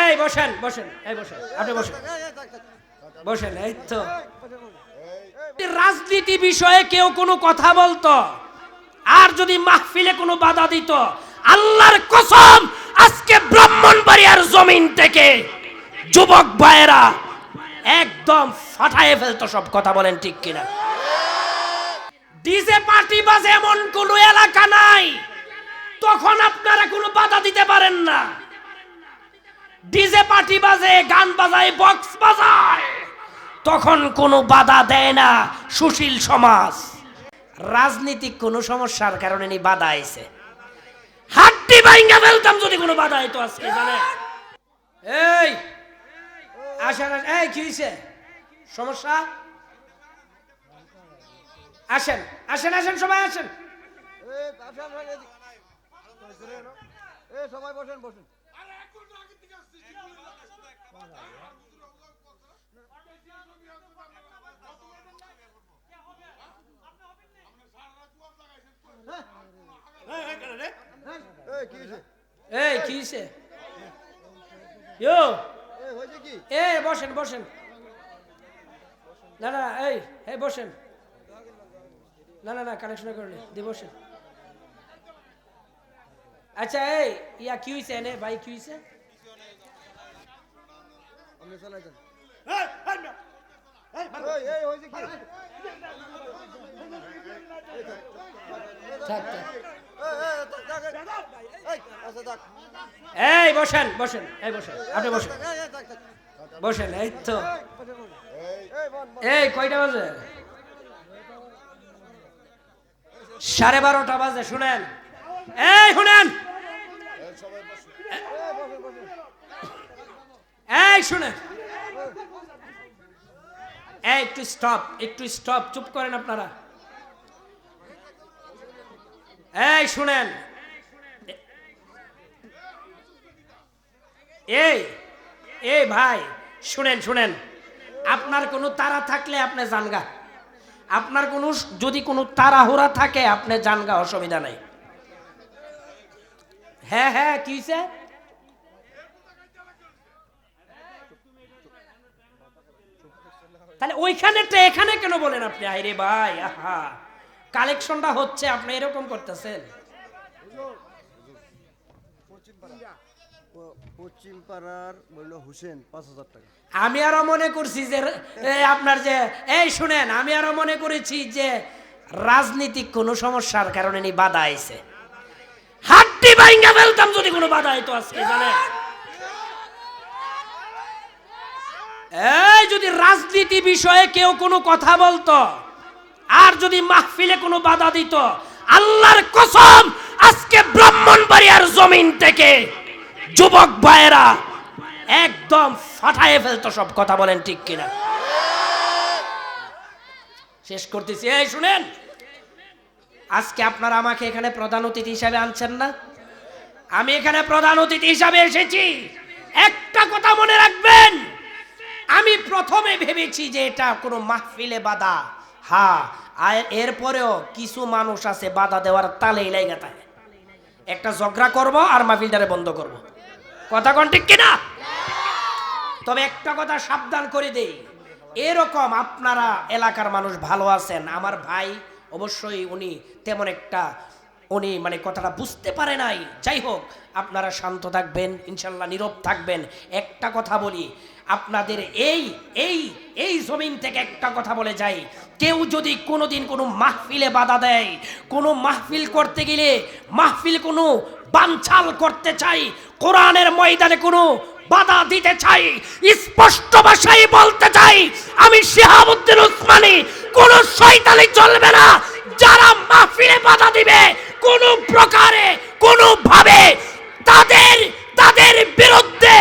এই বসেন বসেন, এই বসেন, আপনি বসেন বসেন। এই তো রাজনীতি বিষয়ে কেউ কোনো কথা বলতো আর যদি মাহফিলে কোনো বাধা দিত, আল্লাহর কসম আজকে ব্রাহ্মণবাড়িয়ার জমিন থেকে যুবক ভাইয়েরা একদম ফাটায় ফেলতো সব। কথা বলেন ঠিক কিনা? ডিজে পার্টি বাজে এমন কোন এলাকা নাই তখন আপনারা কোনো বাধা দিতে পারেন না। ডিজে পার্টি বাজে, গান বাজায়, বক্স বাজায়, তখন কোনো বাধা দেয় না সুশীল সমাজ। রাজনীতিক কোনো সমস্যার কারণে নি বাধা আইছে, হাড্ডি ভাঙা ফেলতাম যদি কোনো বাধা আইতো আজকে। জানেন এই আসেন, এই কি হইছে সমস্যা? আসেন আসেন আসেন, সবাই আসেন। সবাই বসেন বসেন। এই কি হইছে? ইয়ো এই বসেন বসেন। না না এই এই বসেন। না না না কানেকশন করলে দি বসেন। আচ্ছা এই ইয়া কি হইছে এনে ভাই, কি হইছে? আপনি চালাই যান। এই হইছে কি? থাক থাক। থাক। এই বসেন বসেন, এই বসেন, আপনি বসেন বসেন। এই তো এই কয়টা বাজে? 12:30 বাজে। শুনেন, এই শুনেন, এই শুনেন, এই একটু স্টপ, একটু স্টপ, চুপ করেন আপনারা। এই শুনেন, এই এই ভাই শুনেন শুনেন, আপনার কোনো তাড়া থাকলে আপনি জানগা, আপনার কোনো যদি কোনো তাড়াহুড়া থাকে আপনি জানগা, অসুবিধা নাই। হ্যাঁ হ্যাঁ কি হইছে? তাহলে ওইখানে এখানে কেন বলেন আপনি? আরে ভাই আহা, কালেকশনটা হচ্ছে, আপনি এরকম করতেছেন। পশ্চিম পাড়ার বলল হুসেন 5,000 টাকা। আমি আরো মনে করছি যে আপনার যে এই শুনেন, আমি আরো মনে করেছি যে রাজনীতিক কোনো সমস্যার কারণে নি বাধা আইছে, হাড্ডি ভাঙা ফেলতাম যদি কোনো বাধা আইতো আজকে। জানেন এই যদি রাজনীতি বিষয়ে কেউ কোনো কথা বলতো আর যদি মাহফিলে কোনো বাধা দিত, আল্লাহর কসম আজকে ব্রাহ্মণবাড়িয়ার জমিন থেকে যুবক ভাইয়েরা একদম ফাটায় ফেলতো সব। কথা বলেন ঠিক কিনা? শেষ করতেছি। এই শুনেন, আজকে আপনারা আমাকে এখানে প্রধান অতিথি হিসাবে আনছেন না? আমি এখানে প্রধান অতিথি হিসাবে এসেছি। একটা কথা মনে রাখবেন, আমি প্রথমে ভেবেছি যে এটা কোনো মাহফিলে বাধা, হ্যাঁ, আর এরপরেও কিছু মানুষ আছে বাধা দেওয়ার তালেই লাইগা থাকে, একটা ঝগড়া করব আর মাহফিলটারে বন্ধ করব। কথা কোন ঠিক কিনা? তবে একটা কথা সাবধান করে দেই, এরকম আপনারা এলাকার মানুষ ভালো আছেন, আমার ভাই অবশ্যই উনি তেমন একটা উনি মানে কথাটা বুঝতে পারে নাই। যাই হোক, আপনারা শান্ত থাকবেন, ইনশাল্লাহ নীরব থাকবেন। একটা কথা বলি আপনাদের, এই এই এই জমিন থেকে একটা কথা বলে যাই, কেউ যদি কোনোদিন কোনো মাহফিলে বাধা দেয়, কোনো মাহফিল করতে গেলে, মাহফিল কোনো বানচাল করতে চাই, কোরআনের ময়দানে কোনো বাধা দিতে চাই, স্পষ্ট ভাষায় বলতে চাই, আমি শিহাবুদ্দিন উসমানী, কোন শয়তানি চলবে না। যারা মাহফিলে বাধা দিবে কোন প্রকারে কোন ভাবে, তাদের বিরুদ্ধে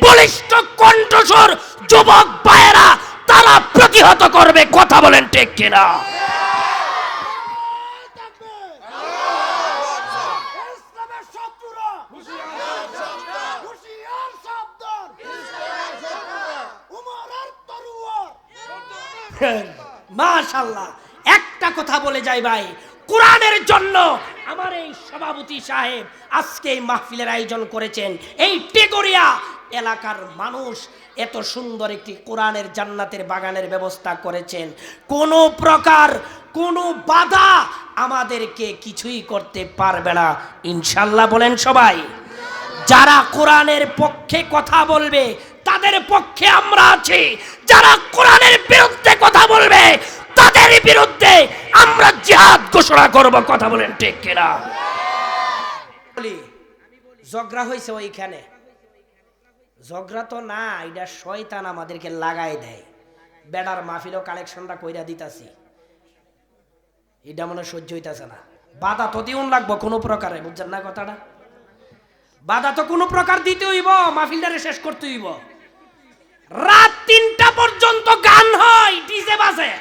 বলিষ্ঠ কণ্ঠস্বর যুবক ভাইয়েরা তারা প্রতিহত করবে। কথা বলেন ঠিক কিনা? মাশাআল্লাহ। একটা কথা বলে যাই ভাই, কোরআনের জন্য আমার এই সভাপতি সাহেব আজকে এই মাহফিলের আয়োজন করেছেন। এই টেগরিয়া এলাকার মানুষ এত সুন্দর একটি কোরআনের জান্নাতের বাগানের ব্যবস্থা করেছেন। কোনো প্রকার কোনো বাধা আমাদেরকে কিছুই করতে পারবে না ইনশাল্লাহ। বলেন সবাই। যারা কোরআনের পক্ষে কথা বলবে তাদের পক্ষে আমরা আছি, যারা কোরআনের বিরুদ্ধে কথা বলবে তাদের বিরুদ্ধে আমরা জিহাদ ঘোষণা করব। কথা বলেন ঠিক কিনা? বলি ঝগড়া হয়েছে ওইখানে, ঝগড়া তো না, এটা শয়তান আমাদেরকে লাগাই দেয়। বেড়ার মাহফিলও কালেকশনটা কইরা দিতাছি, এটা মনে সহ্য হইতাছে না। বাধা তো দিউন লাগবো কোনো প্রকারে, বুঝছেন না কথাটা? বাধা তো কোনো প্রকার দিতে হইব, মাহফিলটারে শেষ করতে হইব। রাত 3টা পর্যন্ত গান হয়, ডিজে বাজে।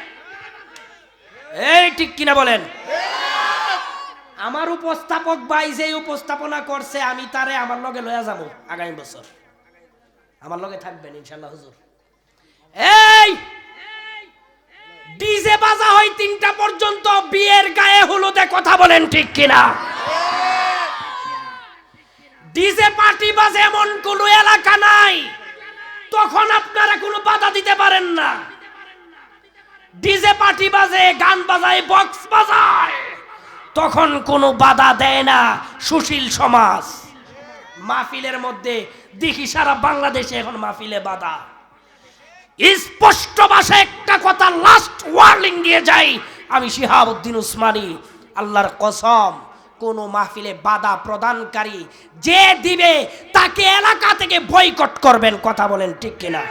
এই ঠিক কিনা বলেন? আমার উপস্থাপক ভাই যে উপস্থাপনা করছে আমি তারে আমার লগে লয়া যাব আগামী বছর, আমার লগে থাকবেন ইনশাআল্লাহ হুজুর। এই ডিজে বাজা হয় 3টা পর্যন্ত, বিয়ের গায়ে হলুদে। কথা বলেন ঠিক কিনা? ডিজে পার্টি বাজে এমন কোন এলাকা নাই, তখন আপনারা কোনো বাধা দিতে পারেন না। ডিজে পার্টি বাজে, গান বাজায়, বক্স বাজায়, তখন কোনো বাধা দেয় না সুশীল সমাজ। মাহফিলের মধ্যে দেখি সারা বাংলাদেশে এখন মাহফিলে বাধা। স্পষ্ট ভাষায় একটা কথা লাস্ট ওয়ার্নিং দিয়ে যাই আমি শিহাবউদ্দিন উসমানী, আল্লাহর কসম, কোন মাহফিলে বাধা প্রদানকারী যে দিবে তাকে এলাকা থেকে বয়কট করবেন। কথা বলেন ঠিক কিনা?